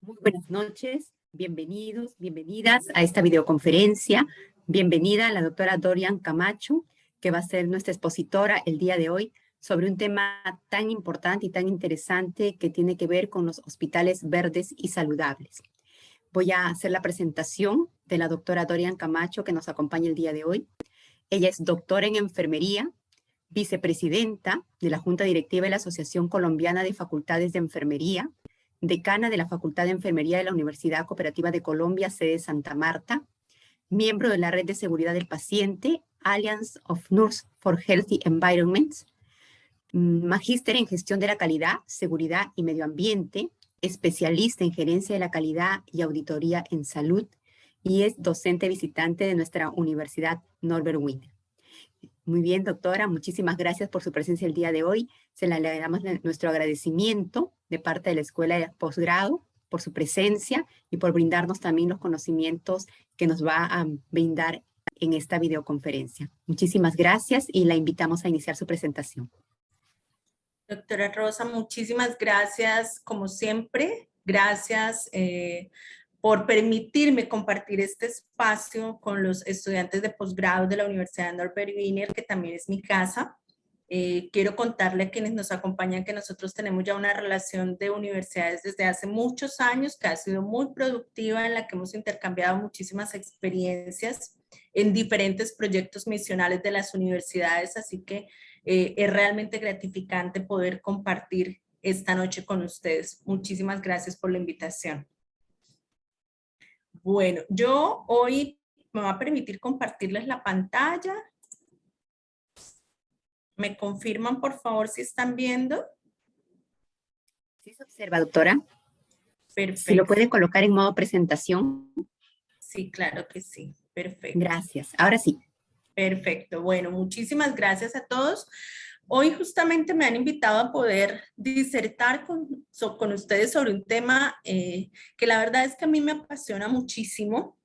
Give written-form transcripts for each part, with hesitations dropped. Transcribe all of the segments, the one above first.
Muy buenas noches, bienvenidos, bienvenidas a esta videoconferencia. Bienvenida a la doctora Dorian Camacho, que va a ser nuestra expositora el día de hoy sobre un tema tan importante y tan interesante que tiene que ver con los hospitales verdes y saludables. Voy a hacer la presentación de la doctora Dorian Camacho, que nos acompaña el día de hoy. Ella es doctora en enfermería, vicepresidenta de la Junta Directiva de la Asociación Colombiana de Facultades de Enfermería, decana de la Facultad de Enfermería de la Universidad Cooperativa de Colombia, sede Santa Marta, miembro de la Red de Seguridad del Paciente, Alliance of Nurses for Healthy Environments, magíster en Gestión de la Calidad, Seguridad y Medio Ambiente, especialista en Gerencia de la Calidad y Auditoría en Salud, y es docente visitante de nuestra Universidad Norbert Wiener. Muy bien, doctora, muchísimas gracias por su presencia el día de hoy. Se le damos nuestro agradecimiento de parte de la Escuela de Posgrado por su presencia y por brindarnos también los conocimientos que nos va a brindar en esta videoconferencia. Muchísimas gracias y la invitamos a iniciar su presentación. Doctora Rosa, muchísimas gracias, como siempre. Gracias por permitirme compartir este espacio con los estudiantes de posgrado de la Universidad Norbert Wiener, que también es mi casa. Quiero contarle a quienes nos acompañan que nosotros tenemos ya una relación de universidades desde hace muchos años, que ha sido muy productiva, en la que hemos intercambiado muchísimas experiencias en diferentes proyectos misionales de las universidades, así que es realmente gratificante poder compartir esta noche con ustedes. Muchísimas gracias por la invitación. Bueno, yo hoy me va a permitir compartirles la pantalla. ¿Me confirman, por favor, si están viendo? ¿Sí se observa, doctora? Perfecto. Si lo puede colocar en modo presentación. Sí, claro que sí. Perfecto. Gracias. Ahora sí. Perfecto. Bueno, muchísimas gracias a todos. Hoy justamente me han invitado a poder disertar con ustedes sobre un tema que la verdad es que a mí me apasiona muchísimo,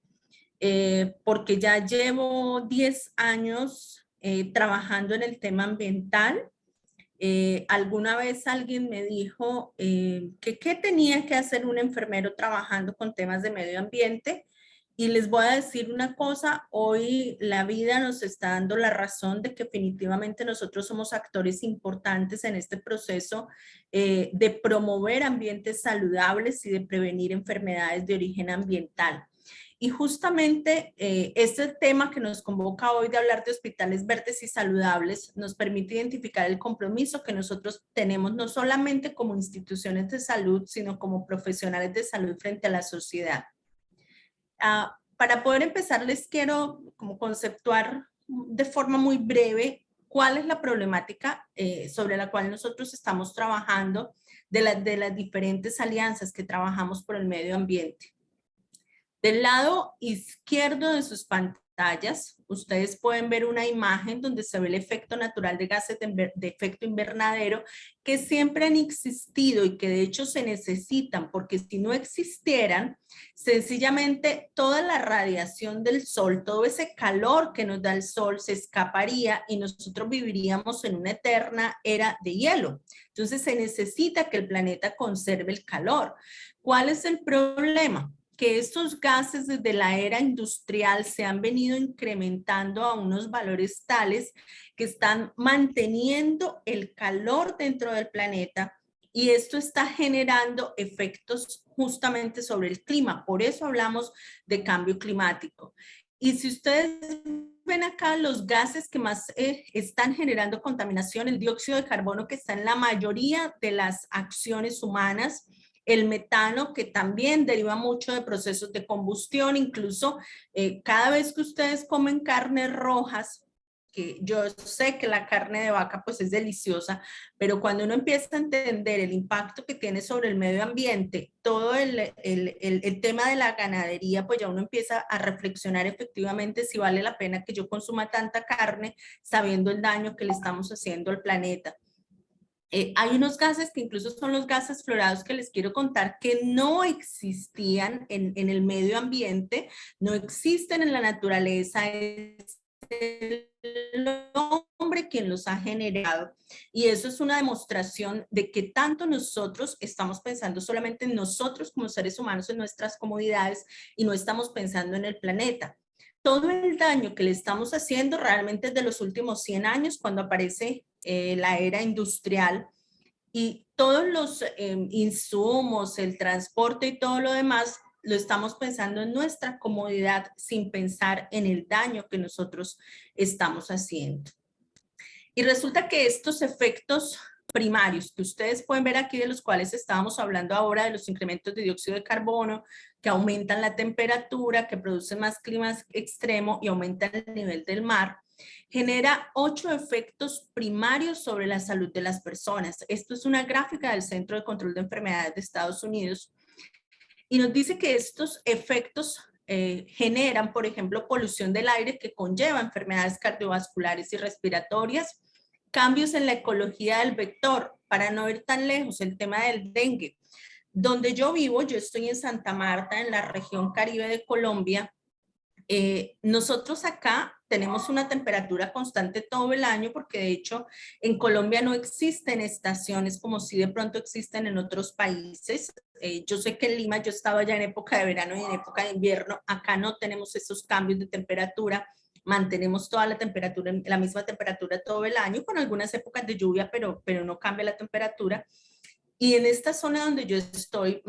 porque ya llevo 10 años trabajando en el tema ambiental. Alguna vez alguien me dijo que qué tenía que hacer un enfermero trabajando con temas de medio ambiente. Y les voy a decir una cosa, hoy la vida nos está dando la razón de que definitivamente nosotros somos actores importantes en este proceso de promover ambientes saludables y de prevenir enfermedades de origen ambiental. Y justamente este tema que nos convoca hoy de hablar de hospitales verdes y saludables nos permite identificar el compromiso que nosotros tenemos no solamente como instituciones de salud, sino como profesionales de salud frente a la sociedad. Para poder empezar, les quiero como conceptuar de forma muy breve cuál es la problemática sobre la cual nosotros estamos trabajando de las diferentes alianzas que trabajamos por el medio ambiente. Del lado izquierdo de sus pantallas, ustedes pueden ver una imagen donde se ve el efecto natural de gases de efecto invernadero que siempre han existido y que de hecho se necesitan, porque si no existieran, sencillamente toda la radiación del sol, todo ese calor que nos da el sol se escaparía y nosotros viviríamos en una eterna era de hielo. Entonces se necesita que el planeta conserve el calor. ¿Cuál es el problema? Que estos gases desde la era industrial se han venido incrementando a unos valores tales que están manteniendo el calor dentro del planeta y esto está generando efectos justamente sobre el clima. Por eso hablamos de cambio climático. Y si ustedes ven acá los gases que más están generando contaminación, el dióxido de carbono que está en la mayoría de las acciones humanas, el metano que también deriva mucho de procesos de combustión, incluso cada vez que ustedes comen carnes rojas, que yo sé que la carne de vaca pues es deliciosa, pero cuando uno empieza a entender el impacto que tiene sobre el medio ambiente, todo el tema de la ganadería, pues ya uno empieza a reflexionar efectivamente si vale la pena que yo consuma tanta carne sabiendo el daño que le estamos haciendo al planeta. Hay unos gases que incluso son los gases fluorados que les quiero contar que no existían en el medio ambiente, no existen en la naturaleza, es el hombre quien los ha generado. Y eso es una demostración de que tanto nosotros estamos pensando solamente en nosotros como seres humanos, en nuestras comodidades, y no estamos pensando en el planeta. Todo el daño que le estamos haciendo realmente es de los últimos 100 años, cuando aparece la era industrial, y todos los insumos, el transporte y todo lo demás, lo estamos pensando en nuestra comodidad sin pensar en el daño que nosotros estamos haciendo. Y resulta que estos efectos primarios que ustedes pueden ver aquí, de los cuales estábamos hablando ahora, de los incrementos de dióxido de carbono, que aumentan la temperatura, que producen más clima extremo y aumentan el nivel del mar, genera 8 efectos primarios sobre la salud de las personas. Esto es una gráfica del Centro de Control de Enfermedades de Estados Unidos, y nos dice que estos efectos generan, por ejemplo, polución del aire, que conlleva enfermedades cardiovasculares y respiratorias, cambios en la ecología del vector. Para no ir tan lejos, el tema del dengue. Donde yo vivo, yo estoy en Santa Marta, en la región Caribe de Colombia. Nosotros acá tenemos una temperatura constante todo el año, porque de hecho en Colombia no existen estaciones como si de pronto existen en otros países. Yo sé que en Lima, yo estaba ya en época de verano y en época de invierno. Acá no tenemos esos cambios de temperatura, mantenemos toda la temperatura, la misma temperatura todo el año, con algunas épocas de lluvia, pero no cambia la temperatura. Y en esta zona donde yo estoy,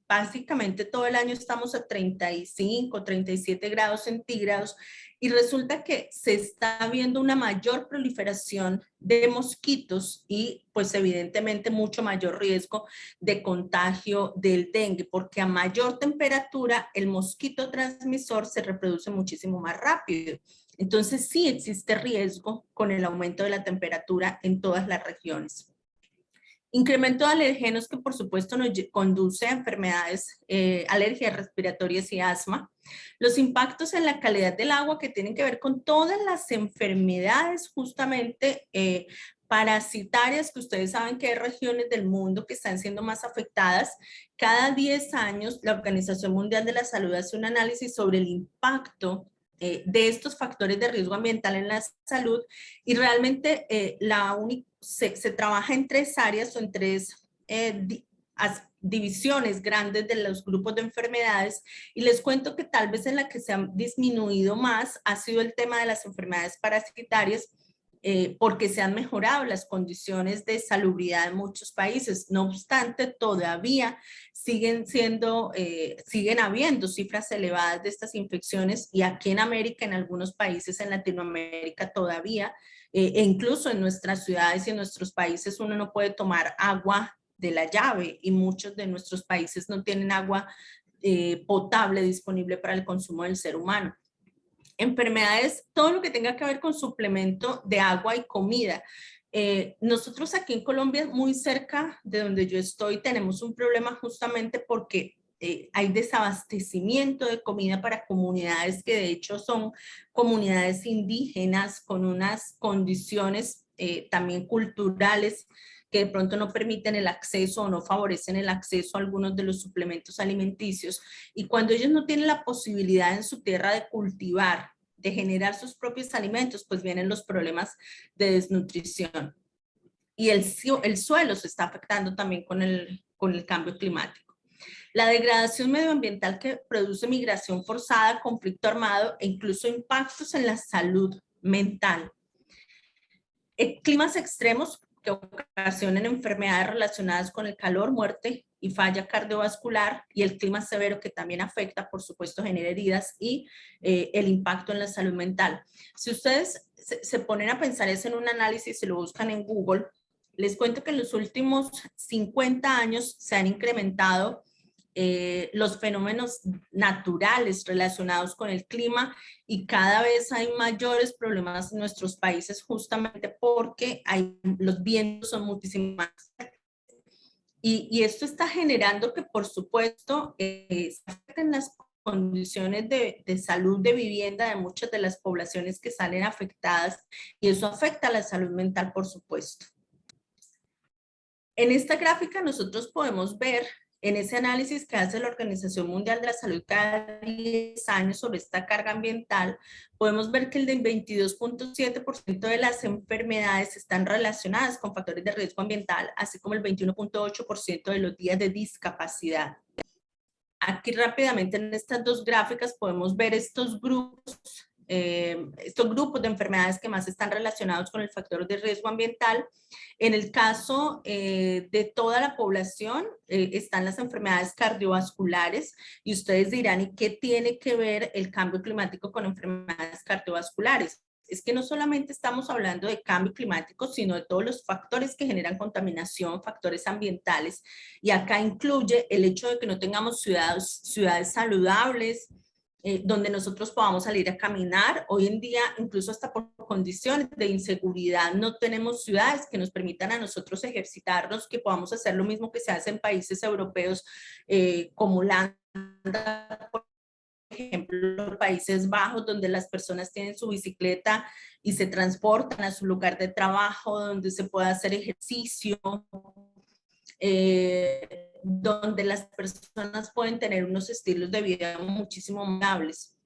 básicamente todo el año estamos a 35, 37 grados centígrados, y resulta que se está viendo una mayor proliferación de mosquitos y pues evidentemente mucho mayor riesgo de contagio del dengue, porque a mayor temperatura el mosquito transmisor se reproduce muchísimo más rápido. Entonces sí existe riesgo con el aumento de la temperatura en todas las regiones. Incremento de alergenos, que por supuesto nos conduce a enfermedades, alergias respiratorias y asma. Los impactos en la calidad del agua, que tienen que ver con todas las enfermedades justamente parasitarias, que ustedes saben que hay regiones del mundo que están siendo más afectadas. Cada 10 años la Organización Mundial de la Salud hace un análisis sobre el impacto de estos factores de riesgo ambiental en la salud, y realmente se trabaja en 3 áreas o en 3 divisiones grandes de los grupos de enfermedades, y les cuento que tal vez en la que se ha disminuido más ha sido el tema de las enfermedades parasitarias, porque se han mejorado las condiciones de salubridad en muchos países. No obstante, todavía siguen habiendo cifras elevadas de estas infecciones, y aquí en América, en algunos países en Latinoamérica todavía, e incluso en nuestras ciudades y en nuestros países, uno no puede tomar agua de la llave, y muchos de nuestros países no tienen agua potable disponible para el consumo del ser humano. Enfermedades, todo lo que tenga que ver con suplemento de agua y comida. Nosotros aquí en Colombia, muy cerca de donde yo estoy, tenemos un problema justamente porque hay desabastecimiento de comida para comunidades que de hecho son comunidades indígenas, con unas condiciones también culturales que de pronto no permiten el acceso o no favorecen el acceso a algunos de los suplementos alimenticios. Y cuando ellos no tienen la posibilidad en su tierra de cultivar, de generar sus propios alimentos, pues vienen los problemas de desnutrición. Y el suelo se está afectando también con el cambio climático. La degradación medioambiental, que produce migración forzada, conflicto armado e incluso impactos en la salud mental. Climas extremos que ocasionan enfermedades relacionadas con el calor, muerte y falla cardiovascular, y el clima severo, que también afecta, por supuesto, genera heridas, y el impacto en la salud mental. Si ustedes se ponen a pensar eso en un análisis, se lo buscan en Google, les cuento que en los últimos 50 años se han incrementado los fenómenos naturales relacionados con el clima, y cada vez hay mayores problemas en nuestros países justamente porque los vientos son muchísimo más. Y esto está generando que, por supuesto, se afecten las condiciones de salud, de vivienda de muchas de las poblaciones que salen afectadas, y eso afecta a la salud mental, por supuesto. En esta gráfica nosotros podemos ver En ese análisis que hace la Organización Mundial de la Salud cada 10 años sobre esta carga ambiental, podemos ver que el del 22.7% de las enfermedades están relacionadas con factores de riesgo ambiental, así como el 21.8% de los días de discapacidad. Aquí rápidamente en estas dos gráficas podemos ver estos grupos de enfermedades que más están relacionados con el factor de riesgo ambiental. En el caso de toda la población están las enfermedades cardiovasculares y ustedes dirán, ¿y qué tiene que ver el cambio climático con enfermedades cardiovasculares? Es que no solamente estamos hablando de cambio climático, sino de todos los factores que generan contaminación, factores ambientales, y acá incluye el hecho de que no tengamos ciudades saludables, donde nosotros podamos salir a caminar. Hoy en día, incluso hasta por condiciones de inseguridad, no tenemos ciudades que nos permitan a nosotros ejercitarnos, que podamos hacer lo mismo que se hace en países europeos como Holanda, por ejemplo, Países Bajos, donde las personas tienen su bicicleta y se transportan a su lugar de trabajo, donde se puede hacer ejercicio, donde las personas pueden tener unos estilos de vida muchísimo más amables.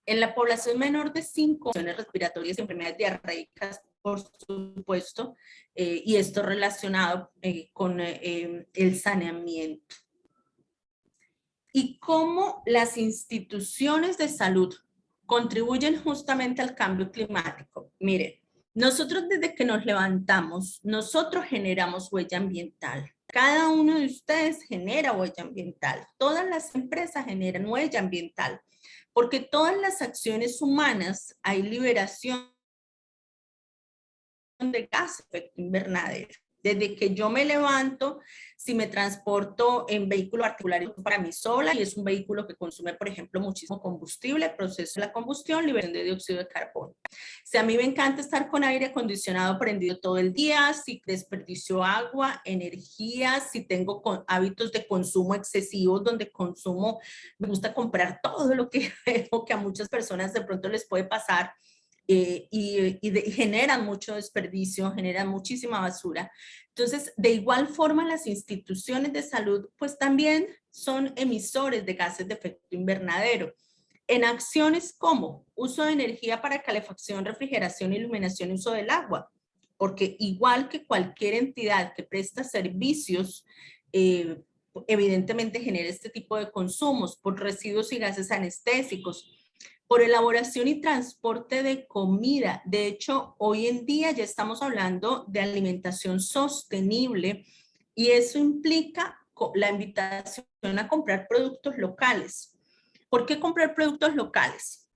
En la población menor de 5 enfermedades respiratorias y enfermedades diarreicas, por supuesto, y esto relacionado con el saneamiento. Y cómo las instituciones de salud contribuyen justamente al cambio climático. Miren, nosotros desde que nos levantamos, nosotros generamos huella ambiental. Cada uno de ustedes genera huella ambiental. Todas las empresas generan huella ambiental, porque todas las acciones humanas hay liberación de gas de efecto invernadero. Desde que yo me levanto, si me transporto en vehículo particular para mí sola y es un vehículo que consume, por ejemplo, muchísimo combustible, proceso de la combustión, liberación de dióxido de carbono. Si a mí me encanta estar con aire acondicionado prendido todo el día, si desperdicio agua, energía, si tengo hábitos de consumo excesivos donde consumo, me gusta comprar todo lo que veo que a muchas personas de pronto les puede pasar, y generan mucho desperdicio, generan muchísima basura. Entonces, de igual forma, las instituciones de salud, pues también son emisores de gases de efecto invernadero. En acciones como uso de energía para calefacción, refrigeración, iluminación y uso del agua, porque igual que cualquier entidad que presta servicios, evidentemente genera este tipo de consumos por residuos y gases anestésicos, por elaboración y transporte de comida. De hecho, hoy en día ya estamos hablando de alimentación sostenible y eso implica la invitación a comprar productos locales. ¿Por qué comprar productos locales?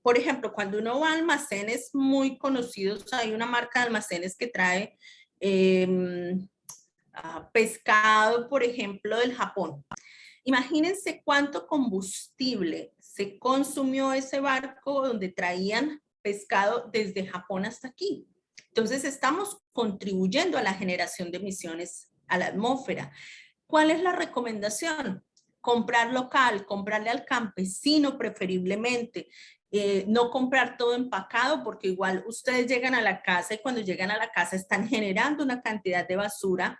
Por ejemplo, cuando uno va a almacenes muy conocidos, hay una marca de almacenes que trae pescado, por ejemplo, del Japón. Imagínense cuánto combustible se consumió ese barco donde traían pescado desde Japón hasta aquí. Entonces estamos contribuyendo a la generación de emisiones a la atmósfera. ¿Cuál es la recomendación? Comprar local, comprarle al campesino preferiblemente. No comprar todo empacado porque igual ustedes llegan a la casa y cuando llegan a la casa están generando una cantidad de basura.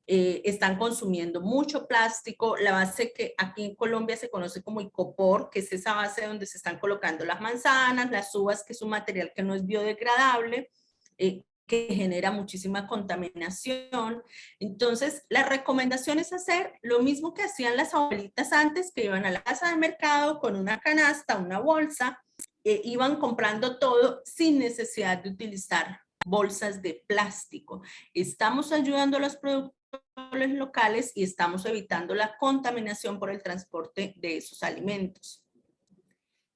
Están consumiendo mucho plástico, la base que aquí en Colombia se conoce como icopor, que es esa base donde se están colocando las manzanas, las uvas, que es un material que no es biodegradable, que genera muchísima contaminación. Entonces, la recomendación es hacer lo mismo que hacían las abuelitas antes, que iban a la casa de mercado con una canasta, una bolsa, iban comprando todo sin necesidad de utilizar bolsas de plástico. Estamos ayudando a los productores locales y estamos evitando la contaminación por el transporte de esos alimentos.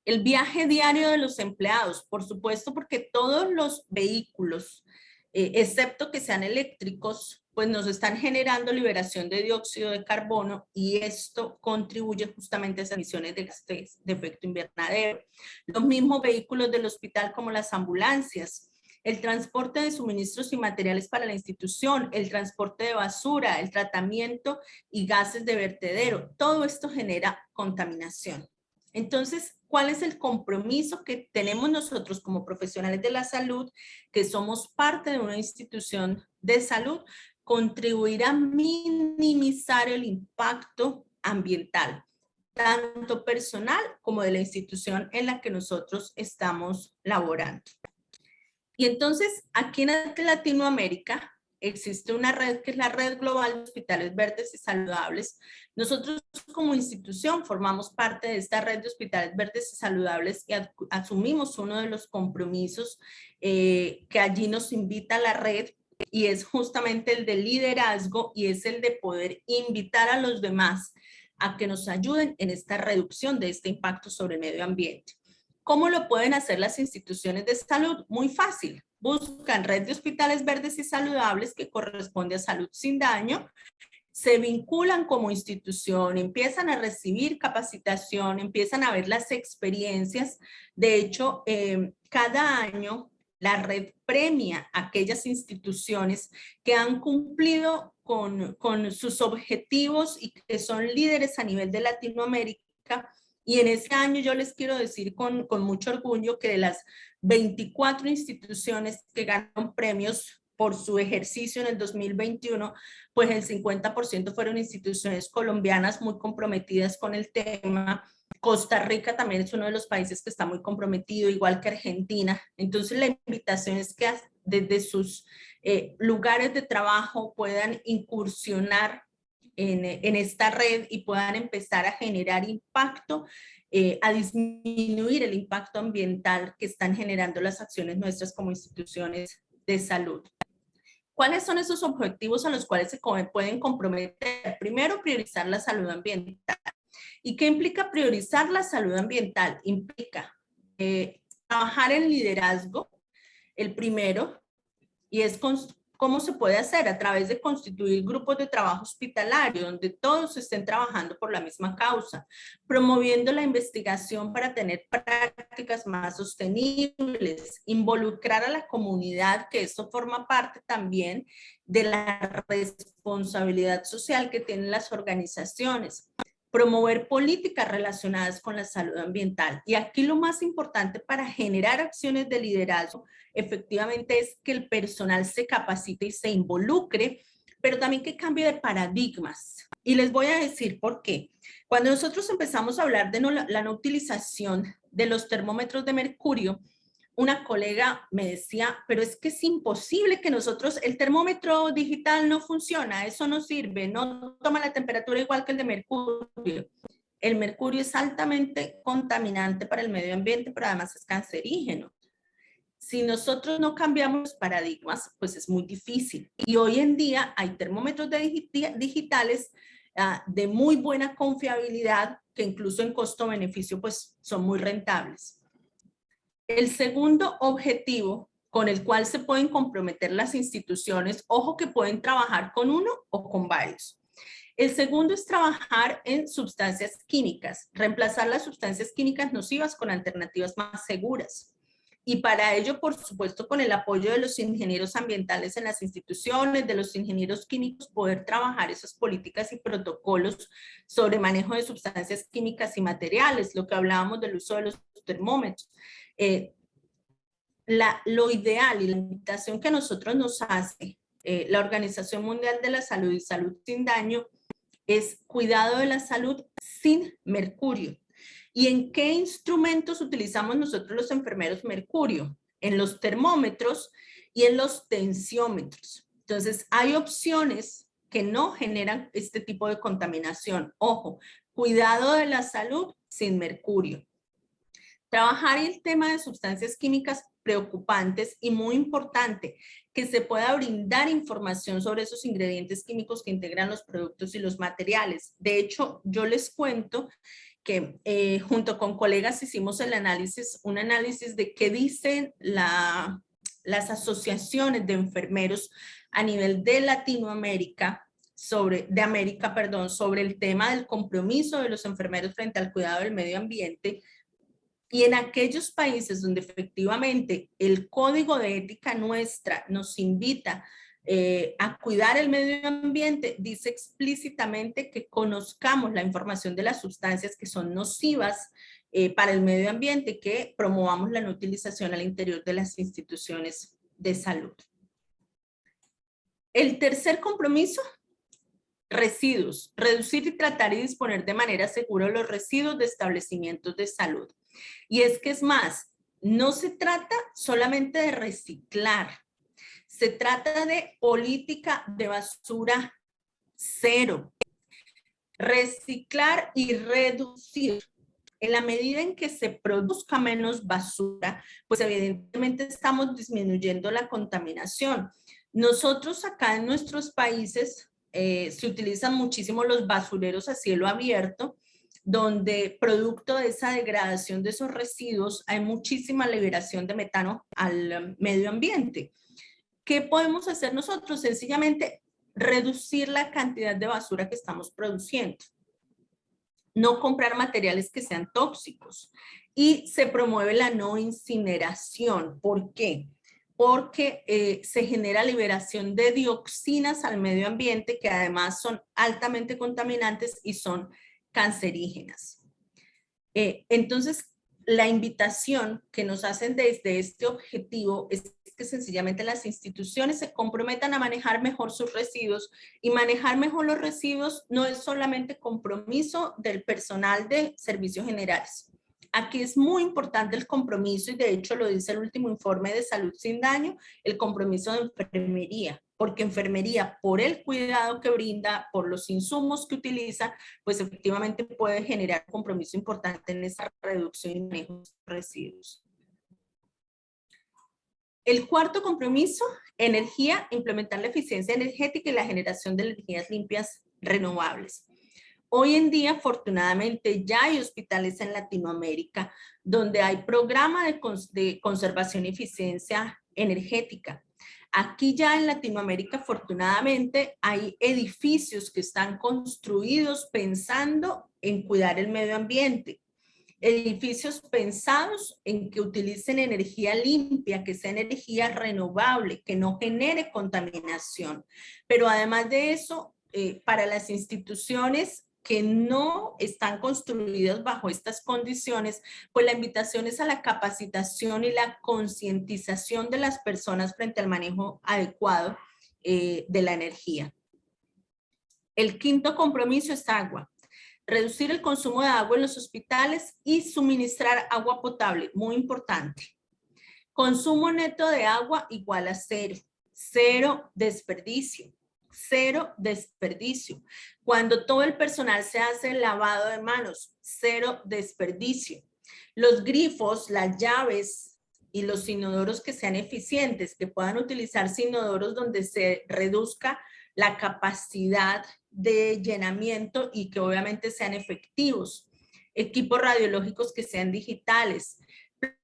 El viaje diario de los empleados, por supuesto, porque todos los vehículos, excepto que sean eléctricos, pues nos están generando liberación de dióxido de carbono y esto contribuye justamente a esas emisiones de gases de efecto invernadero. Los mismos vehículos del hospital como las ambulancias, el transporte de suministros y materiales para la institución, el transporte de basura, el tratamiento y gases de vertedero, todo esto genera contaminación. Entonces, ¿cuál es el compromiso que tenemos nosotros como profesionales de la salud, que somos parte de una institución de salud, contribuir a minimizar el impacto ambiental, tanto personal como de la institución en la que nosotros estamos laborando. Y entonces, aquí en Latinoamérica existe una red que es la Red Global de Hospitales Verdes y Saludables. Nosotros como institución formamos parte de esta red de hospitales verdes y saludables y asumimos uno de los compromisos que allí nos invita la red, y es justamente el de liderazgo, y es el de poder invitar a los demás a que nos ayuden en esta reducción de este impacto sobre el medio ambiente. ¿Cómo lo pueden hacer las instituciones de salud? Muy fácil. Buscan red de hospitales verdes y saludables que corresponde a Salud Sin Daño, se vinculan como institución, empiezan a recibir capacitación, empiezan a ver las experiencias. De hecho, cada año la red premia a aquellas instituciones que han cumplido con sus objetivos y que son líderes a nivel de Latinoamérica. Y en este año yo les quiero decir con mucho orgullo que de las 24 instituciones que ganaron premios por su ejercicio en el 2021, pues el 50% fueron instituciones colombianas muy comprometidas con el tema. Costa Rica también es uno de los países que está muy comprometido, igual que Argentina. Entonces la invitación es que desde sus lugares de trabajo puedan incursionar en esta red y puedan empezar a generar impacto, a disminuir el impacto ambiental que están generando las acciones nuestras como instituciones de salud. ¿Cuáles son esos objetivos a los cuales se pueden comprometer? Primero, priorizar la salud ambiental. ¿Y qué implica priorizar la salud ambiental? Implica trabajar en liderazgo, el primero, y es cómo se puede hacer a través de constituir grupos de trabajo hospitalario donde todos estén trabajando por la misma causa, promoviendo la investigación para tener prácticas más sostenibles, involucrar a la comunidad, que eso forma parte también de la responsabilidad social que tienen las organizaciones. Promover políticas relacionadas con la salud ambiental. Y aquí lo más importante para generar acciones de liderazgo efectivamente es que el personal se capacite y se involucre, pero también que cambie de paradigmas. Y les voy a decir por qué. Cuando nosotros empezamos a hablar de la no utilización de los termómetros de mercurio, una colega me decía, pero es que es imposible que nosotros, el termómetro digital no funciona, eso no sirve, no toma la temperatura igual que el de mercurio. El mercurio es altamente contaminante para el medio ambiente, pero además es cancerígeno. Si nosotros no cambiamos los paradigmas, pues es muy difícil. Y hoy en día hay termómetros digitales de muy buena confiabilidad, que incluso en costo-beneficio pues son muy rentables. El segundo objetivo con el cual se pueden comprometer las instituciones, ojo que pueden trabajar con uno o con varios. El segundo es trabajar en sustancias químicas, reemplazar las sustancias químicas nocivas con alternativas más seguras. Y para ello, por supuesto, con el apoyo de los ingenieros ambientales en las instituciones, de los ingenieros químicos, poder trabajar esas políticas y protocolos sobre manejo de sustancias químicas y materiales, lo que hablábamos del uso de los termómetros. Lo ideal y la invitación que a nosotros nos hace la Organización Mundial de la Salud y Salud Sin Daño es cuidado de la salud sin mercurio. ¿Y en qué instrumentos utilizamos nosotros los enfermeros mercurio? En los termómetros y en los tensiómetros. Entonces, hay opciones que no generan este tipo de contaminación. Ojo, cuidado de la salud sin mercurio. Trabajar el tema de sustancias químicas preocupantes y muy importante, que se pueda brindar información sobre esos ingredientes químicos que integran los productos y los materiales. De hecho, yo les cuento que junto con colegas hicimos un análisis de qué dicen las asociaciones de enfermeros a nivel de Latinoamérica, sobre el tema del compromiso de los enfermeros frente al cuidado del medio ambiente. Y en aquellos países donde efectivamente el código de ética nuestra nos invita a cuidar el medio ambiente, dice explícitamente que conozcamos la información de las sustancias que son nocivas para el medio ambiente, que promovamos la no utilización al interior de las instituciones de salud. El tercer compromiso, residuos. Reducir y tratar y disponer de manera segura los residuos de establecimientos de salud. Y es que es más, no se trata solamente de reciclar, se trata de política de basura cero. Reciclar y reducir. En la medida en que se produzca menos basura, pues evidentemente estamos disminuyendo la contaminación. Nosotros acá en nuestros países se utilizan muchísimo los basureros a cielo abierto, donde producto de esa degradación de esos residuos hay muchísima liberación de metano al medio ambiente. ¿Qué podemos hacer nosotros? Sencillamente reducir la cantidad de basura que estamos produciendo. No comprar materiales que sean tóxicos. Y se promueve la no incineración. ¿Por qué? Porque se genera liberación de dioxinas al medio ambiente que además son altamente contaminantes y son cancerígenas. Entonces, la invitación que nos hacen desde este objetivo es que sencillamente las instituciones se comprometan a manejar mejor sus residuos, y manejar mejor los residuos no es solamente compromiso del personal de servicios generales. Aquí es muy importante el compromiso, y de hecho lo dice el último informe de Salud Sin Daño, el compromiso de enfermería, porque enfermería, por el cuidado que brinda, por los insumos que utiliza, pues efectivamente puede generar un compromiso importante en esa reducción y manejo de residuos. El cuarto compromiso, energía, implementar la eficiencia energética y la generación de energías limpias renovables. Hoy en día, afortunadamente, ya hay hospitales en Latinoamérica donde hay programa de conservación y eficiencia energética. Aquí ya en Latinoamérica, afortunadamente, hay edificios que están construidos pensando en cuidar el medio ambiente. Edificios pensados en que utilicen energía limpia, que sea energía renovable, que no genere contaminación. Pero además de eso, para las instituciones que no están construidas bajo estas condiciones, pues la invitación es a la capacitación y la concientización de las personas frente al manejo adecuado de la energía. El quinto compromiso es agua. Reducir el consumo de agua en los hospitales y suministrar agua potable, muy importante. Consumo neto de agua igual a cero. Cero desperdicio. Cero desperdicio. Cuando todo el personal se hace lavado de manos, cero desperdicio. Los grifos, las llaves y los inodoros que sean eficientes, que puedan utilizarse inodoros donde se reduzca la capacidad de llenamiento y que obviamente sean efectivos. Equipos radiológicos que sean digitales.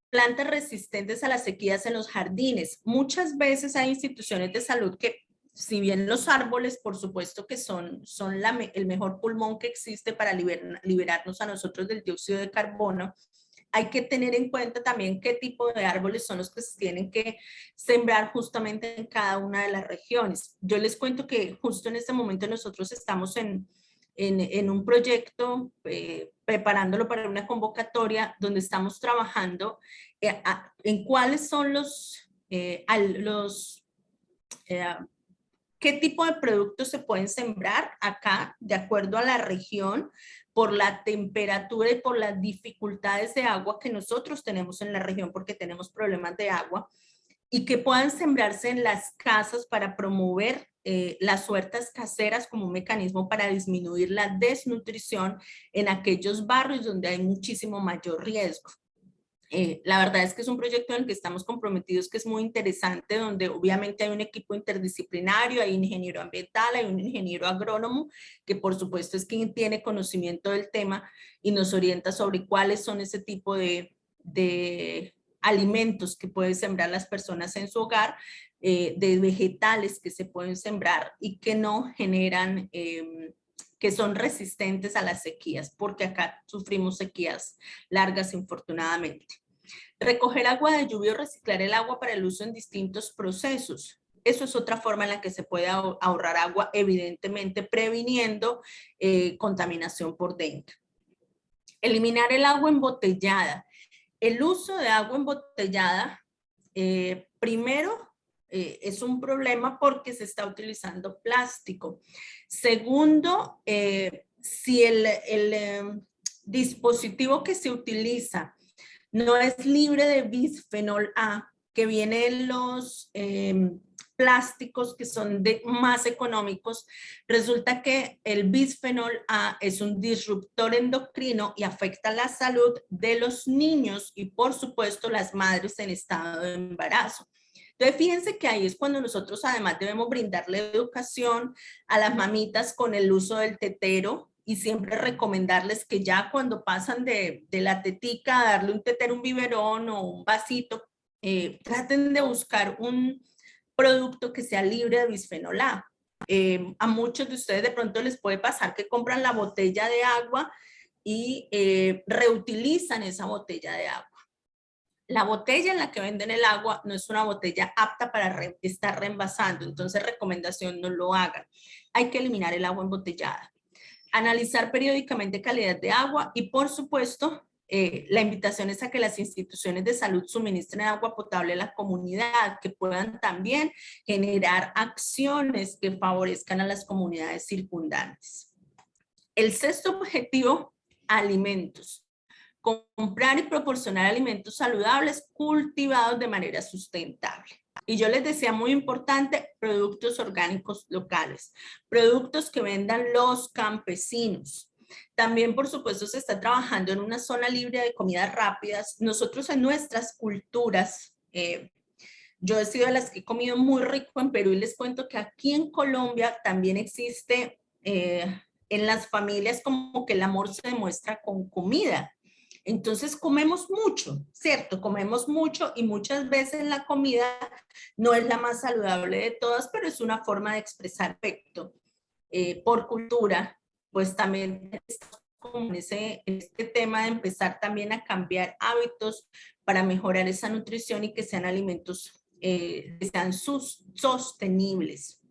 Plantas resistentes a las sequías en los jardines. Muchas veces hay instituciones de salud que, si bien los árboles, por supuesto que son el mejor pulmón que existe para liberarnos a nosotros del dióxido de carbono, hay que tener en cuenta también qué tipo de árboles son los que se tienen que sembrar justamente en cada una de las regiones. Yo les cuento que justo en este momento nosotros estamos en un proyecto, preparándolo para una convocatoria, donde estamos trabajando en cuáles son qué tipo de productos se pueden sembrar acá de acuerdo a la región, por la temperatura y por las dificultades de agua que nosotros tenemos en la región, porque tenemos problemas de agua, y que puedan sembrarse en las casas para promover las huertas caseras como un mecanismo para disminuir la desnutrición en aquellos barrios donde hay muchísimo mayor riesgo. La verdad es que es un proyecto en el que estamos comprometidos, que es muy interesante, donde obviamente hay un equipo interdisciplinario, hay ingeniero ambiental, hay un ingeniero agrónomo, que por supuesto es quien tiene conocimiento del tema y nos orienta sobre cuáles son ese tipo de alimentos que pueden sembrar las personas en su hogar, de vegetales que se pueden sembrar y que no generan, que son resistentes a las sequías, porque acá sufrimos sequías largas, infortunadamente. Recoger agua de lluvia o reciclar el agua para el uso en distintos procesos. Eso es otra forma en la que se puede ahorrar agua, evidentemente previniendo contaminación por dengue. Eliminar el agua embotellada. El uso de agua embotellada, primero, es un problema porque se está utilizando plástico. Segundo, si el dispositivo que se utiliza no es libre de bisfenol A, que viene en los plásticos que son más económicos, resulta que el bisfenol A es un disruptor endocrino y afecta la salud de los niños y, por supuesto, las madres en estado de embarazo. Entonces, fíjense que ahí es cuando nosotros además debemos brindarle educación a las mamitas con el uso del tetero y siempre recomendarles que ya cuando pasan de la tetica a darle un tetero, un biberón o un vasito, traten de buscar un producto que sea libre de bisfenol A. A muchos de ustedes de pronto les puede pasar que compran la botella de agua y reutilizan esa botella de agua. La botella en la que venden el agua no es una botella apta para estar reenvasando, entonces recomendación, no lo hagan. Hay que eliminar el agua embotellada. Analizar periódicamente calidad de agua y, por supuesto, la invitación es a que las instituciones de salud suministren agua potable a la comunidad, que puedan también generar acciones que favorezcan a las comunidades circundantes. El sexto objetivo, alimentos. Comprar y proporcionar alimentos saludables cultivados de manera sustentable. Y yo les decía, muy importante, productos orgánicos locales, productos que vendan los campesinos. También, por supuesto, se está trabajando en una zona libre de comidas rápidas. Nosotros en nuestras culturas, yo he sido de las que he comido muy rico en Perú y les cuento que aquí en Colombia también existe en las familias como que el amor se demuestra con comida. Entonces comemos mucho, ¿cierto? Comemos mucho y muchas veces la comida no es la más saludable de todas, pero es una forma de expresar afecto. Por cultura, pues también estamos con este tema de empezar también a cambiar hábitos para mejorar esa nutrición y que sean alimentos que sean sostenibles.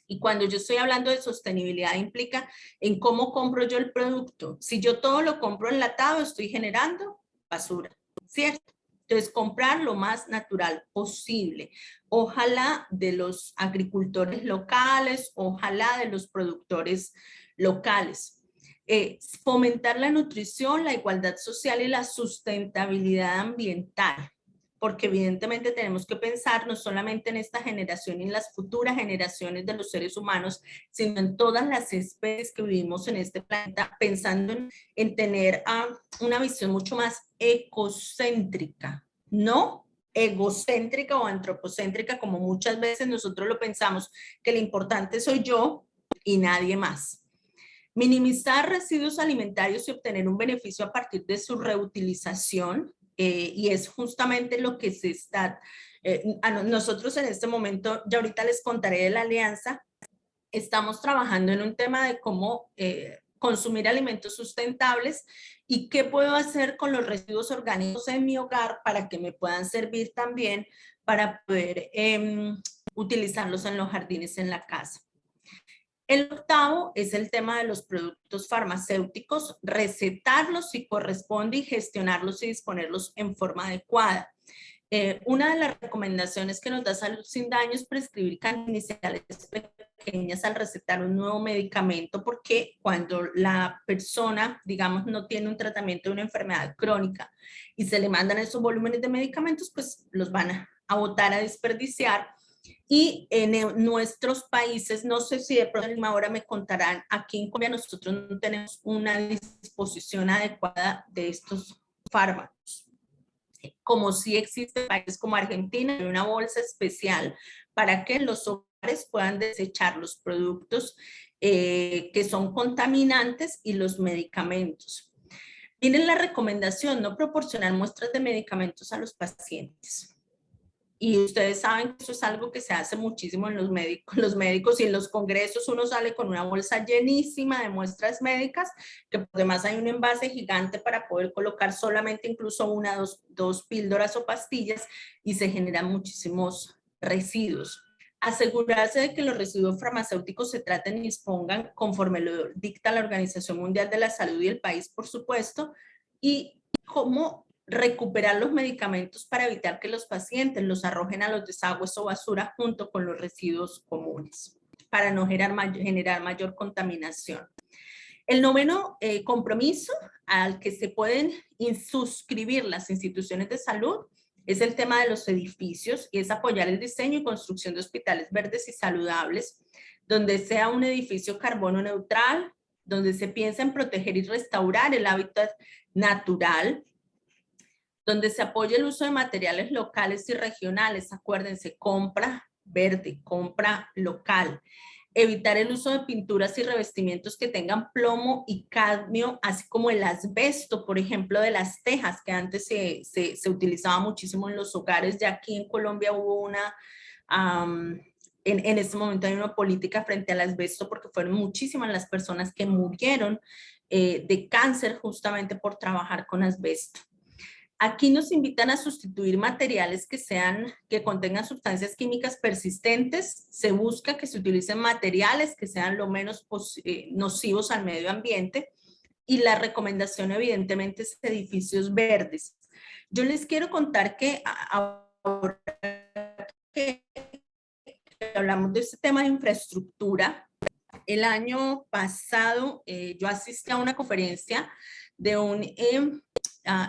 Y cuando yo estoy hablando de sostenibilidad implica en cómo compro yo el producto. Si yo todo lo compro enlatado, estoy generando basura, ¿cierto? Entonces, comprar lo más natural posible. Ojalá de los agricultores locales, ojalá de los productores locales. Fomentar la nutrición, la igualdad social y la sustentabilidad ambiental. Porque evidentemente tenemos que pensar no solamente en esta generación y en las futuras generaciones de los seres humanos, sino en todas las especies que vivimos en este planeta, pensando en tener una visión mucho más ecocéntrica, no egocéntrica o antropocéntrica, como muchas veces nosotros lo pensamos, que lo importante soy yo y nadie más. Minimizar residuos alimentarios y obtener un beneficio a partir de su reutilización. Y es justamente lo que se está, nosotros en este momento, ya ahorita les contaré de la alianza, estamos trabajando en un tema de cómo consumir alimentos sustentables y qué puedo hacer con los residuos orgánicos en mi hogar para que me puedan servir también para poder utilizarlos en los jardines en la casa. El octavo es el tema de los productos farmacéuticos, recetarlos si corresponde y gestionarlos y disponerlos en forma adecuada. Una de las recomendaciones que nos da Salud Sin Daño es prescribir cantidades iniciales pequeñas al recetar un nuevo medicamento, porque cuando la persona, digamos, no tiene un tratamiento de una enfermedad crónica y se le mandan esos volúmenes de medicamentos, pues los van a botar, a desperdiciar. Y en nuestros países, no sé si de pronto ahora me contarán, aquí en Colombia nosotros no tenemos una disposición adecuada de estos fármacos. Como sí existe en países como Argentina, hay una bolsa especial para que los hogares puedan desechar los productos que son contaminantes y los medicamentos. Miren la recomendación, no proporcionar muestras de medicamentos a los pacientes. Y ustedes saben que eso es algo que se hace muchísimo en los médicos y en los congresos uno sale con una bolsa llenísima de muestras médicas, que además hay un envase gigante para poder colocar solamente incluso una, dos píldoras o pastillas y se generan muchísimos residuos. Asegurarse de que los residuos farmacéuticos se traten y dispongan conforme lo dicta la Organización Mundial de la Salud y el país, por supuesto, y cómo recuperar los medicamentos para evitar que los pacientes los arrojen a los desagües o basura junto con los residuos comunes, para no generar mayor contaminación. El noveno compromiso al que se pueden suscribir las instituciones de salud es el tema de los edificios, y es apoyar el diseño y construcción de hospitales verdes y saludables, donde sea un edificio carbono neutral, donde se piensa en proteger y restaurar el hábitat natural, donde se apoye el uso de materiales locales y regionales. Acuérdense, compra verde, compra local. Evitar el uso de pinturas y revestimientos que tengan plomo y cadmio, así como el asbesto, por ejemplo, de las tejas, que antes se utilizaba muchísimo en los hogares. Ya aquí en Colombia hubo una, en este momento hay una política frente al asbesto, porque fueron muchísimas las personas que murieron de cáncer justamente por trabajar con asbesto. Aquí nos invitan a sustituir materiales que contengan sustancias químicas persistentes. Se busca que se utilicen materiales que sean lo menos nocivos al medio ambiente, y la recomendación evidentemente es edificios verdes. Yo les quiero contar que ahora que hablamos de este tema de infraestructura, el año pasado yo asistí a una conferencia de un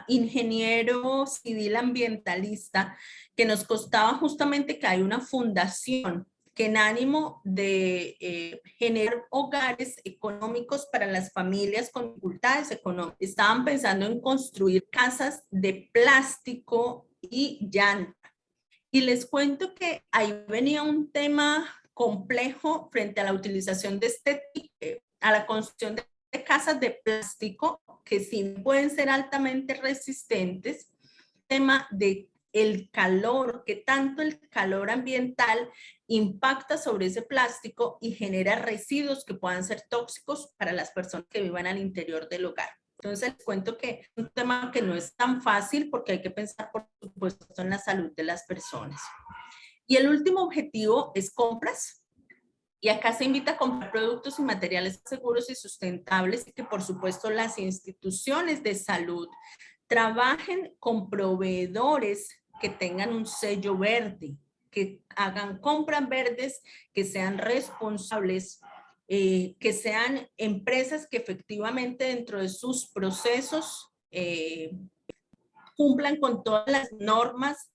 ingeniero civil ambientalista que nos contaba justamente que hay una fundación que, en ánimo de generar hogares económicos para las familias con dificultades económicas, estaban pensando en construir casas de plástico y llanta. Y les cuento que ahí venía un tema complejo frente a la utilización de a la construcción de casas de plástico, que sí pueden ser altamente resistentes. Tema de el calor, que tanto el calor ambiental impacta sobre ese plástico y genera residuos que puedan ser tóxicos para las personas que vivan al interior del hogar. Entonces les cuento que es un tema que no es tan fácil, porque hay que pensar, por supuesto, en la salud de las personas. Y el último objetivo es compras. Y acá se invita a comprar productos y materiales seguros y sustentables, y que, por supuesto, las instituciones de salud trabajen con proveedores que tengan un sello verde, que hagan compras verdes, que sean responsables, que sean empresas que efectivamente dentro de sus procesos cumplan con todas las normas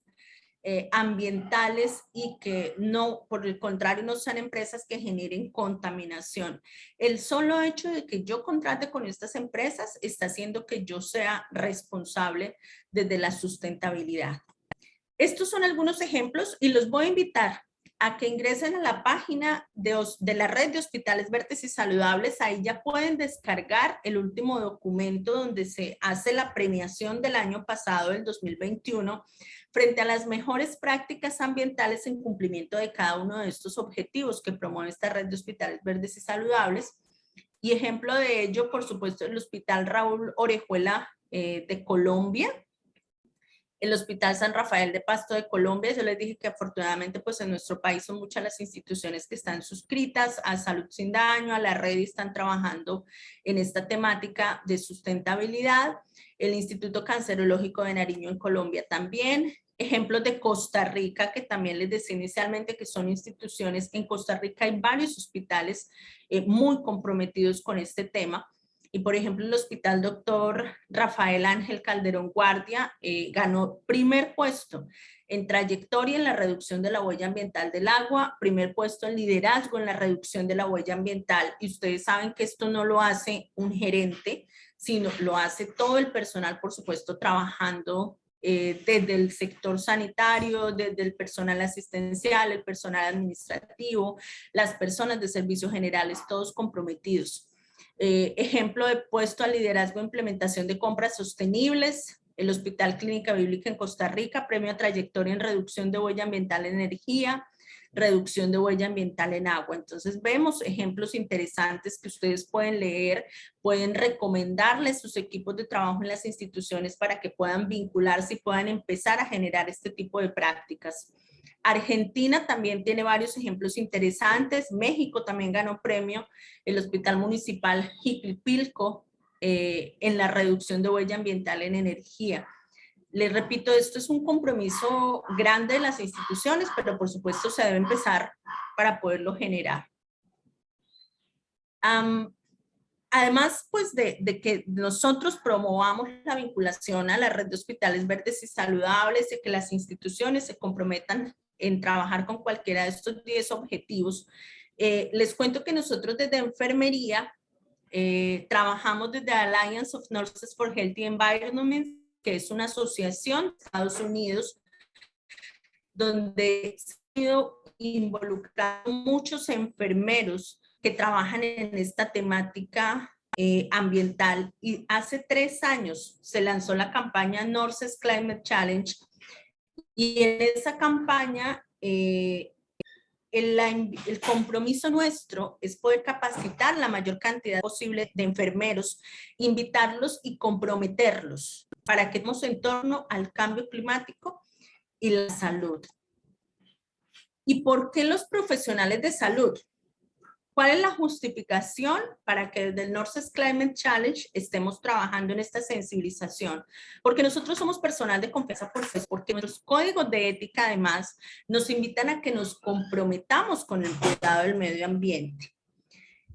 ambientales, y que no, por el contrario, no sean empresas que generen contaminación. El solo hecho de que yo contrate con estas empresas está haciendo que yo sea responsable desde la sustentabilidad. Estos son algunos ejemplos, y los voy a invitar a que ingresen a la página de la Red de Hospitales Verdes y Saludables. Ahí ya pueden descargar el último documento donde se hace la premiación del año pasado, del 2021, frente a las mejores prácticas ambientales en cumplimiento de cada uno de estos objetivos que promueve esta Red de Hospitales Verdes y Saludables. Y ejemplo de ello, por supuesto, el Hospital Raúl Orejuela de Colombia, el Hospital San Rafael de Pasto de Colombia. Yo les dije que afortunadamente pues en nuestro país son muchas las instituciones que están suscritas a Salud Sin Daño, a la red, y están trabajando en esta temática de sustentabilidad. El Instituto Cancerológico de Nariño en Colombia también. Ejemplos de Costa Rica, que también les decía inicialmente que son instituciones. En Costa Rica hay varios hospitales muy comprometidos con este tema. Y por ejemplo, el Hospital Dr. Rafael Ángel Calderón Guardia ganó primer puesto en trayectoria en la reducción de la huella ambiental del agua, primer puesto en liderazgo en la reducción de la huella ambiental. Y ustedes saben que esto no lo hace un gerente, sino lo hace todo el personal, por supuesto, trabajando desde el sector sanitario, desde el personal asistencial, el personal administrativo, las personas de servicios generales, todos comprometidos. Ejemplo de puesto a liderazgo e implementación de compras sostenibles, el Hospital Clínica Bíblica en Costa Rica, premio a trayectoria en reducción de huella ambiental en energía, reducción de huella ambiental en agua. Entonces vemos ejemplos interesantes que ustedes pueden leer, pueden recomendarles sus equipos de trabajo en las instituciones para que puedan vincularse y puedan empezar a generar este tipo de prácticas. Argentina también tiene varios ejemplos interesantes. México también ganó premio, el Hospital Municipal Jiquilpilco, en la reducción de huella ambiental en energía. Les repito, esto es un compromiso grande de las instituciones, pero por supuesto se debe empezar para poderlo generar. Además, pues de que nosotros promovamos la vinculación a la red de hospitales verdes y saludables, y que las instituciones se comprometan en trabajar con cualquiera de estos 10 objetivos, les cuento que nosotros desde enfermería trabajamos desde Alliance of Nurses for Healthy Environment, que es una asociación de Estados Unidos donde se han ido involucrados muchos enfermeros que trabajan en esta temática ambiental, y hace 3 años se lanzó la campaña Nurses Climate Challenge, y en esa campaña el compromiso nuestro es poder capacitar la mayor cantidad posible de enfermeros, invitarlos y comprometerlos para que estemos en torno al cambio climático y la salud. ¿Y por qué los profesionales de salud? ¿Cuál es la justificación para que desde el Nurses Climate Challenge estemos trabajando en esta sensibilización? Porque nosotros somos personal de confianza por eso, porque nuestros códigos de ética además nos invitan a que nos comprometamos con el cuidado del medio ambiente.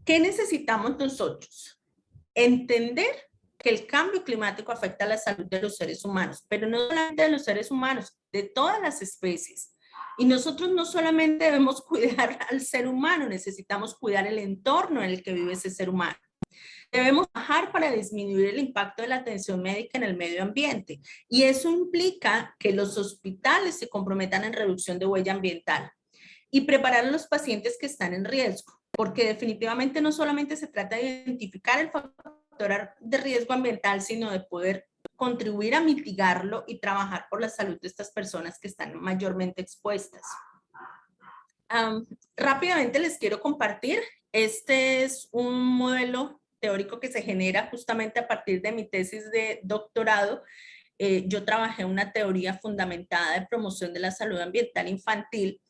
¿Qué necesitamos nosotros? Entender que el cambio climático afecta a la salud de los seres humanos, pero no solamente de los seres humanos, de todas las especies. Y nosotros no solamente debemos cuidar al ser humano, necesitamos cuidar el entorno en el que vive ese ser humano. Debemos trabajar para disminuir el impacto de la atención médica en el medio ambiente. Y eso implica que los hospitales se comprometan en reducción de huella ambiental y preparar a los pacientes que están en riesgo, porque definitivamente no solamente se trata de identificar el factor de riesgo ambiental, sino de poder contribuir a mitigarlo y trabajar por la salud de estas personas que están mayormente expuestas. Rápidamente les quiero compartir, este es un modelo teórico que se genera justamente a partir de mi tesis de doctorado. Yo trabajé una teoría fundamentada de promoción de la salud ambiental infantil,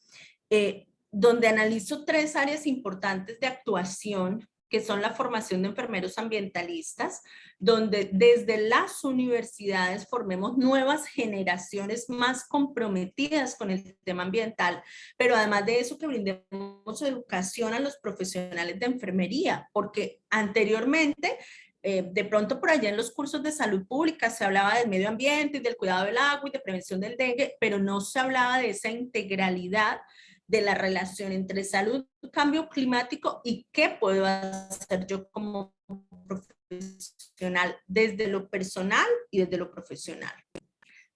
donde analizo 3 áreas importantes de actuación, que son la formación de enfermeros ambientalistas, donde desde las universidades formemos nuevas generaciones más comprometidas con el tema ambiental, pero además de eso que brindemos educación a los profesionales de enfermería, porque anteriormente de pronto por allá en los cursos de salud pública se hablaba del medio ambiente y del cuidado del agua y de prevención del dengue, pero no se hablaba de esa integralidad de la relación entre salud, cambio climático y qué puedo hacer yo como profesional desde lo personal y desde lo profesional.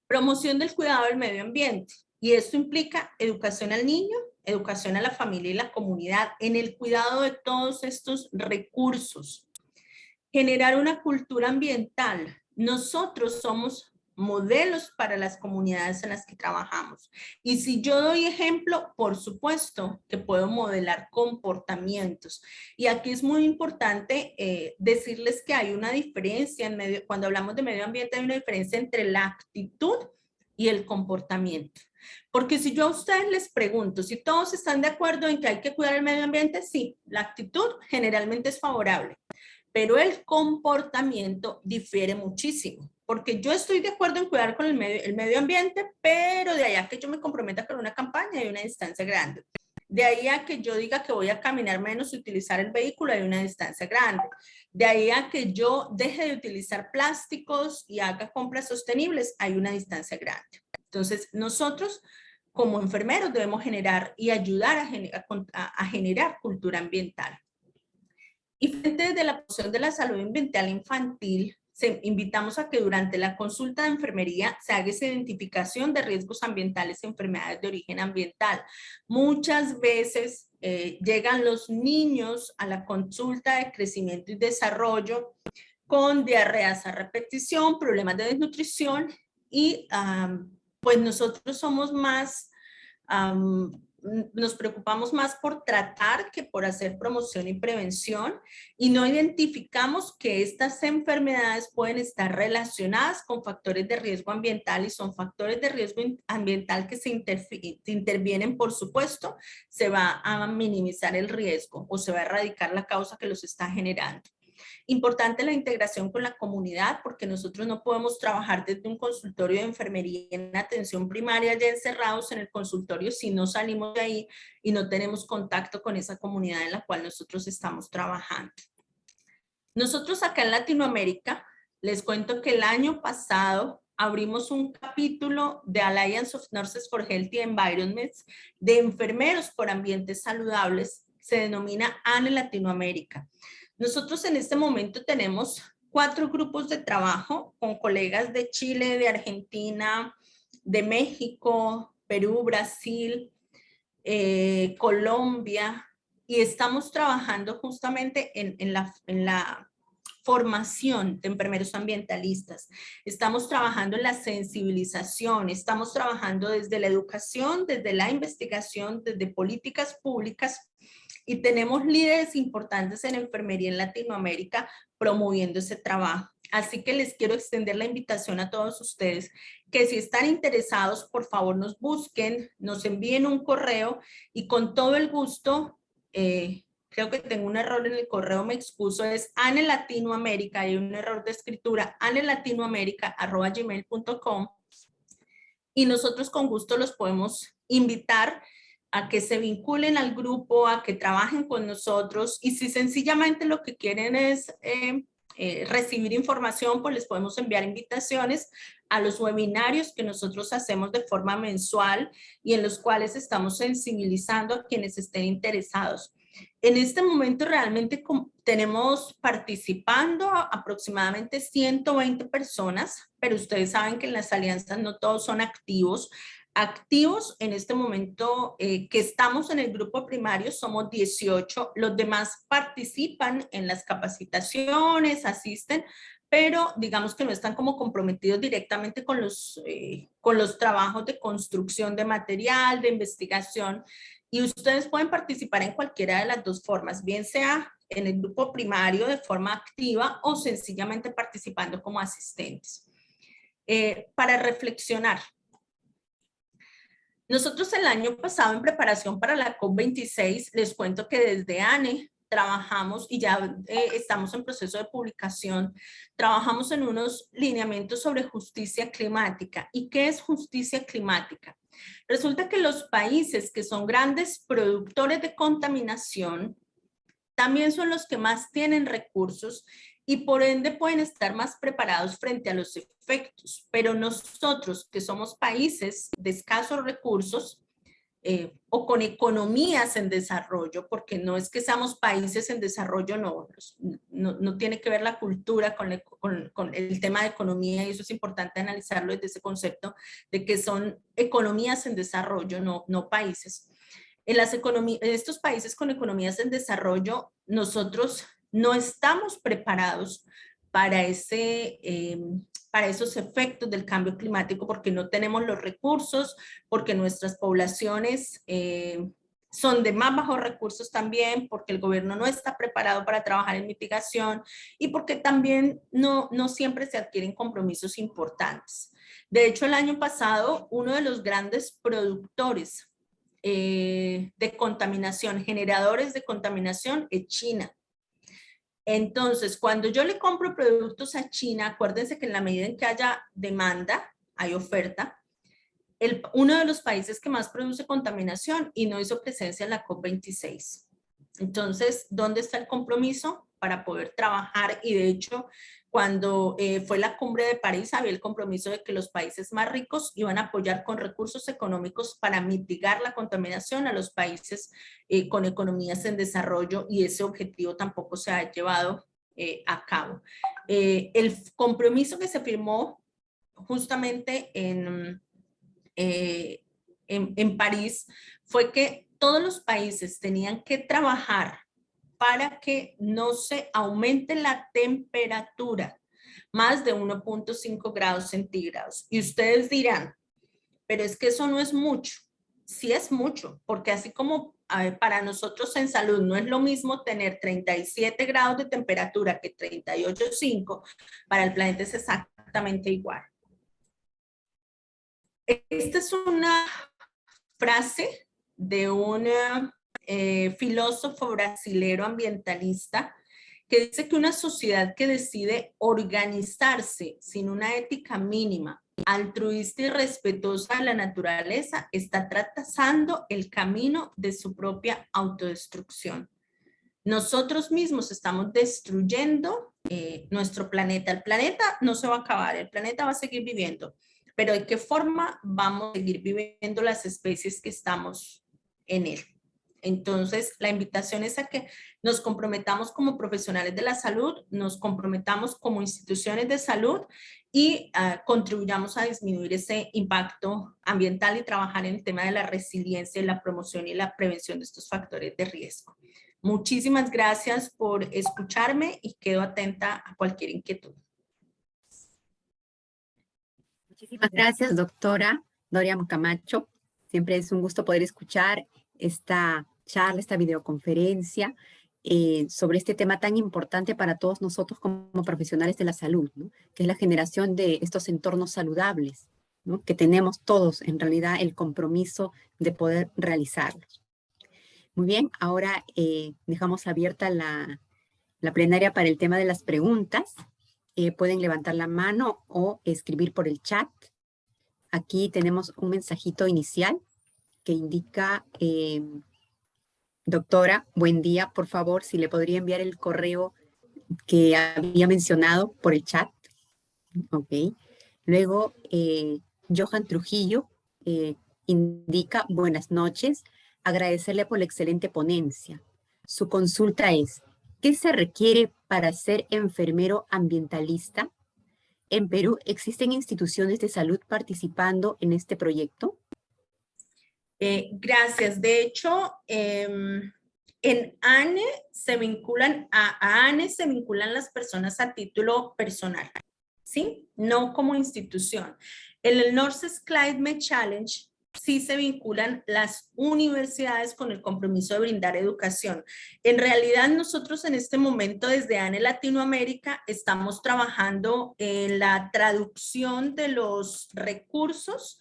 Promoción del cuidado del medio ambiente, y esto implica educación al niño, educación a la familia y la comunidad en el cuidado de todos estos recursos. Generar una cultura ambiental. Nosotros somos modelos para las comunidades en las que trabajamos. Y si yo doy ejemplo, por supuesto que puedo modelar comportamientos. Y aquí es muy importante decirles que hay una diferencia, cuando hablamos de medio ambiente hay una diferencia entre la actitud y el comportamiento. Porque si yo a ustedes les pregunto si todos están de acuerdo en que hay que cuidar el medio ambiente, sí, la actitud generalmente es favorable, pero el comportamiento difiere muchísimo. Porque yo estoy de acuerdo en cuidar con el medio ambiente, pero de allá que yo me comprometa con una campaña hay una distancia grande. De ahí a que yo diga que voy a caminar menos y utilizar el vehículo hay una distancia grande. De ahí a que yo deje de utilizar plásticos y haga compras sostenibles hay una distancia grande. Entonces, nosotros como enfermeros debemos generar y ayudar a generar cultura ambiental. Y frente de la promoción de la salud ambiental infantil, invitamos a que durante la consulta de enfermería se haga esa identificación de riesgos ambientales y enfermedades de origen ambiental. Muchas veces llegan los niños a la consulta de crecimiento y desarrollo con diarreas a repetición, problemas de desnutrición y pues nosotros somos más... nos preocupamos más por tratar que por hacer promoción y prevención, y no identificamos que estas enfermedades pueden estar relacionadas con factores de riesgo ambiental, y son factores de riesgo ambiental que se intervienen, por supuesto, se va a minimizar el riesgo o se va a erradicar la causa que los está generando. Importante la integración con la comunidad, porque nosotros no podemos trabajar desde un consultorio de enfermería en atención primaria ya encerrados en el consultorio si no salimos de ahí y no tenemos contacto con esa comunidad en la cual nosotros estamos trabajando. Nosotros acá en Latinoamérica, les cuento que el año pasado abrimos un capítulo de Alliance of Nurses for Healthy Environments de enfermeros por ambientes saludables, se denomina ANE Latinoamérica. Nosotros en este momento tenemos 4 grupos de trabajo con colegas de Chile, de Argentina, de México, Perú, Brasil, Colombia, y estamos trabajando justamente en la formación de enfermeros ambientalistas. Estamos trabajando en la sensibilización, estamos trabajando desde la educación, desde la investigación, desde políticas públicas, y tenemos líderes importantes en enfermería en Latinoamérica promoviendo ese trabajo. Así que les quiero extender la invitación a todos ustedes que si están interesados, por favor nos busquen, nos envíen un correo y con todo el gusto, creo que tengo un error en el correo, me excuso, es ANE Latinoamérica, hay un error de escritura, anelatinoamerica@gmail.com, y nosotros con gusto los podemos invitar a que se vinculen al grupo, a que trabajen con nosotros, y si sencillamente lo que quieren es recibir información, pues les podemos enviar invitaciones a los webinarios que nosotros hacemos de forma mensual y en los cuales estamos sensibilizando a quienes estén interesados. En este momento realmente tenemos participando aproximadamente 120 personas, pero ustedes saben que en las alianzas no todos son activos. Activos en este momento que estamos en el grupo primario somos 18, los demás participan en las capacitaciones, asisten, pero digamos que no están como comprometidos directamente con los trabajos de construcción de material, de investigación, y ustedes pueden participar en cualquiera de las dos formas, bien sea en el grupo primario de forma activa o sencillamente participando como asistentes. Para reflexionar. Nosotros el año pasado en preparación para la COP26, les cuento que desde ANE trabajamos y ya estamos en proceso de publicación, trabajamos en unos lineamientos sobre justicia climática. ¿Y qué es justicia climática? Resulta que los países que son grandes productores de contaminación también son los que más tienen recursos y por ende pueden estar más preparados frente a los efectos. Pero nosotros, que somos países de escasos recursos o con economías en desarrollo, porque no es que seamos países en desarrollo, no tiene que ver la cultura con el tema de economía, y eso es importante analizarlo desde ese concepto de que son economías en desarrollo, no países. En estos países con economías en desarrollo, nosotros no estamos preparados para esos efectos del cambio climático porque no tenemos los recursos, porque nuestras poblaciones son de más bajos recursos también, porque el gobierno no está preparado para trabajar en mitigación y porque también no siempre se adquieren compromisos importantes. De hecho, el año pasado, uno de los grandes productores de contaminación, generadores de contaminación, es China. Entonces, cuando yo le compro productos a China, acuérdense que en la medida en que haya demanda, hay oferta. Uno de los países que más produce contaminación y no hizo presencia en la COP26. Entonces, ¿dónde está el compromiso para poder trabajar? Y de hecho, cuando fue la cumbre de París, había el compromiso de que los países más ricos iban a apoyar con recursos económicos para mitigar la contaminación a los países con economías en desarrollo, y ese objetivo tampoco se ha llevado a cabo. El compromiso que se firmó justamente en París fue que todos los países tenían que trabajar para que no se aumente la temperatura más de 1.5 grados centígrados. Y ustedes dirán, pero es que eso no es mucho. Sí es mucho, porque así como para nosotros en salud no es lo mismo tener 37 grados de temperatura que 38,5, para el planeta es exactamente igual. Esta es una frase de un filósofo brasilero ambientalista que dice que una sociedad que decide organizarse sin una ética mínima, altruista y respetuosa de la naturaleza, está trazando el camino de su propia autodestrucción. Nosotros mismos estamos destruyendo nuestro planeta. El planeta no se va a acabar, el planeta va a seguir viviendo, pero ¿de qué forma vamos a seguir viviendo las especies que estamos en él? Entonces, la invitación es a que nos comprometamos como profesionales de la salud, nos comprometamos como instituciones de salud y contribuyamos a disminuir ese impacto ambiental y trabajar en el tema de la resiliencia y la promoción y la prevención de estos factores de riesgo. Muchísimas gracias por escucharme y quedo atenta a cualquier inquietud. Muchísimas gracias, doctora Dorian Camacho. Siempre es un gusto poder escuchar esta charla, esta videoconferencia sobre este tema tan importante para todos nosotros como profesionales de la salud, ¿no? Que es la generación de estos entornos saludables, ¿no? Que tenemos todos en realidad el compromiso de poder realizarlos. Muy bien, ahora dejamos abierta la plenaria para el tema de las preguntas. Pueden levantar la mano o escribir por el chat. Aquí tenemos un mensajito inicial que indica, doctora, buen día, por favor, si le podría enviar el correo que había mencionado por el chat. Ok. Luego, Johan Trujillo indica, buenas noches, agradecerle por la excelente ponencia. Su consulta es, ¿qué se requiere para ser enfermero ambientalista? ¿En Perú existen instituciones de salud participando en este proyecto? Gracias. De hecho, en ANE se vinculan, a ANE se vinculan las personas a título personal, ¿sí? No como institución. En el Northeast Climate Challenge sí se vinculan las universidades con el compromiso de brindar educación. En realidad nosotros en este momento desde ANE Latinoamérica estamos trabajando en la traducción de los recursos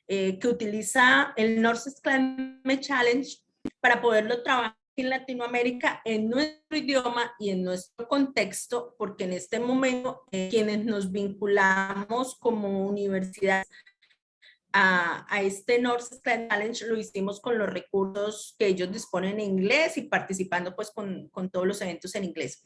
que utiliza el Northeast Climate Challenge para poderlo trabajar en Latinoamérica en nuestro idioma y en nuestro contexto, porque en este momento quienes nos vinculamos como universidad a este Northeast Climate Challenge lo hicimos con los recursos que ellos disponen en inglés y participando pues con todos los eventos en inglés.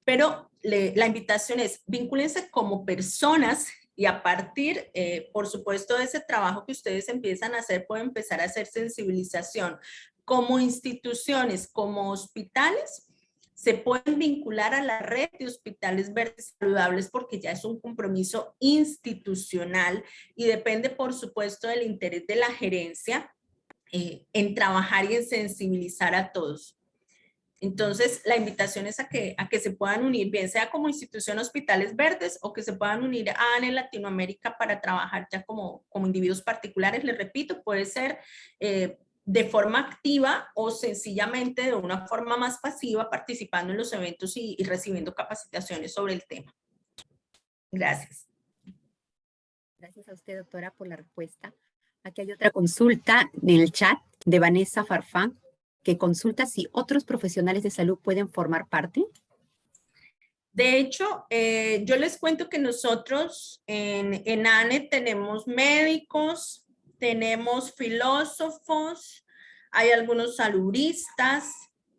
Pero la invitación es vincúlense como personas y a partir, por supuesto, de ese trabajo que ustedes empiezan a hacer, pueden empezar a hacer sensibilización. Como instituciones, como hospitales, se pueden vincular a la red de hospitales verdes saludables porque ya es un compromiso institucional y depende, por supuesto, del interés de la gerencia en trabajar y en sensibilizar a todos. Entonces, la invitación es a que se puedan unir, bien sea como institución Hospitales Verdes o que se puedan unir a ANE Latinoamérica para trabajar ya como individuos particulares. Les repito, puede ser de forma activa o sencillamente de una forma más pasiva participando en los eventos y recibiendo capacitaciones sobre el tema. Gracias. Gracias a usted, doctora, por la respuesta. Aquí hay otra consulta en el chat de Vanessa Farfán, que consulta si otros profesionales de salud pueden formar parte. De hecho, yo les cuento que nosotros en ANE tenemos médicos, tenemos filósofos, hay algunos saludistas.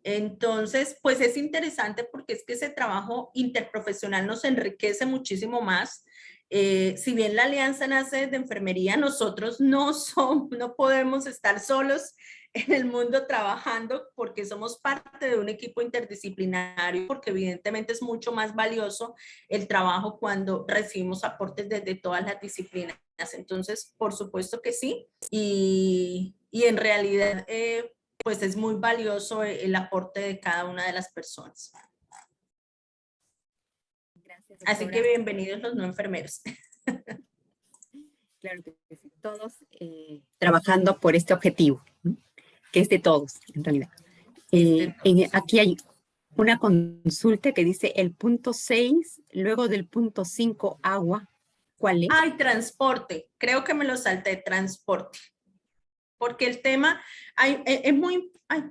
Entonces, pues es interesante porque es que ese trabajo interprofesional nos enriquece muchísimo más. Si bien la alianza nace de enfermería, nosotros no podemos estar solos en el mundo trabajando porque somos parte de un equipo interdisciplinario, porque evidentemente es mucho más valioso el trabajo cuando recibimos aportes desde todas las disciplinas. Entonces, por supuesto que sí, y en realidad pues es muy valioso el aporte de cada una de las personas. Gracias, así que bienvenidos los no enfermeros. Claro que sí, todos trabajando por este objetivo, ¿no? Que es de todos, en realidad. Aquí hay una consulta que dice el punto 6, luego del punto 5, agua. ¿Cuál es? Ay, transporte. Creo que me lo salté, transporte. Porque el tema es muy... Ay,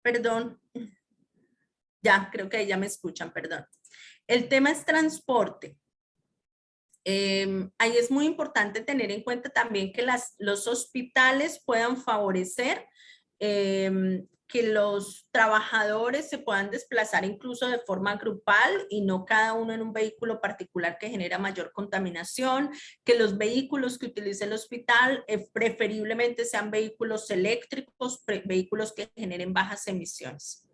perdón. Ya, creo que ahí ya me escuchan, perdón. El tema es transporte. Ahí es muy importante tener en cuenta también que los hospitales puedan favorecer que los trabajadores se puedan desplazar incluso de forma grupal y no cada uno en un vehículo particular que genera mayor contaminación, que los vehículos que utilice el hospital preferiblemente sean vehículos eléctricos, vehículos que generen bajas emisiones.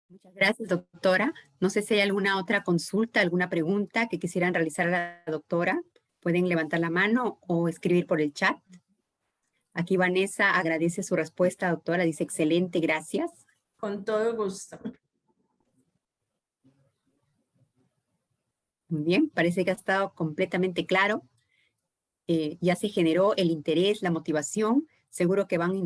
Muchas gracias, doctora. No sé si hay alguna otra consulta, alguna pregunta que quisieran realizar a la doctora. Pueden levantar la mano o escribir por el chat. Aquí Vanessa agradece su respuesta, doctora. Dice, excelente, gracias. Con todo gusto. Muy bien, parece que ha estado completamente claro. Ya se generó el interés, la motivación. Seguro que vamos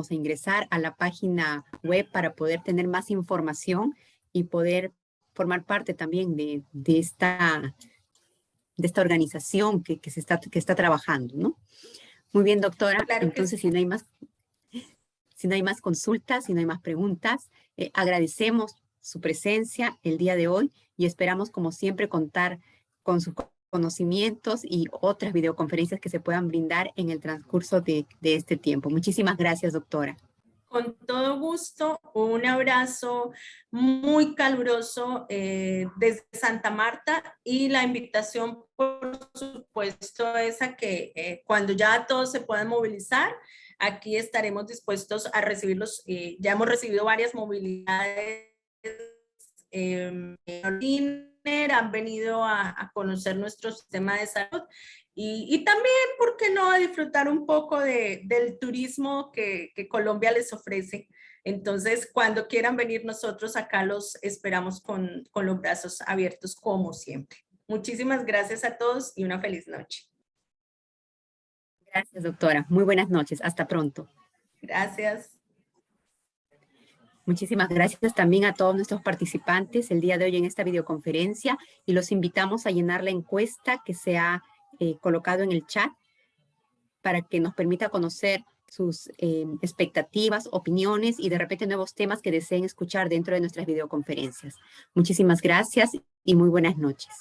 a ingresar a la página web para poder tener más información y poder formar parte también de esta organización que está trabajando, ¿no? Muy bien, doctora. Claro que Entonces, sí. si no hay más consultas, si no hay más preguntas, agradecemos su presencia el día de hoy y esperamos, como siempre, contar con sus conocimientos y otras videoconferencias que se puedan brindar en el transcurso de este tiempo. Muchísimas gracias, doctora. Con todo gusto, un abrazo muy caluroso desde Santa Marta y la invitación, por supuesto, es a que cuando ya todos se puedan movilizar, aquí estaremos dispuestos a recibirlos. Ya hemos recibido varias movilidades. Han venido a conocer nuestro sistema de salud y también, ¿por qué no?, a disfrutar un poco del turismo que Colombia les ofrece. Entonces, cuando quieran venir, nosotros acá los esperamos con los brazos abiertos, como siempre. Muchísimas gracias a todos y una feliz noche. Gracias, doctora. Muy buenas noches. Hasta pronto. Gracias. Muchísimas gracias también a todos nuestros participantes el día de hoy en esta videoconferencia y los invitamos a llenar la encuesta que se ha colocado en el chat para que nos permita conocer sus expectativas, opiniones y de repente nuevos temas que deseen escuchar dentro de nuestras videoconferencias. Muchísimas gracias y muy buenas noches.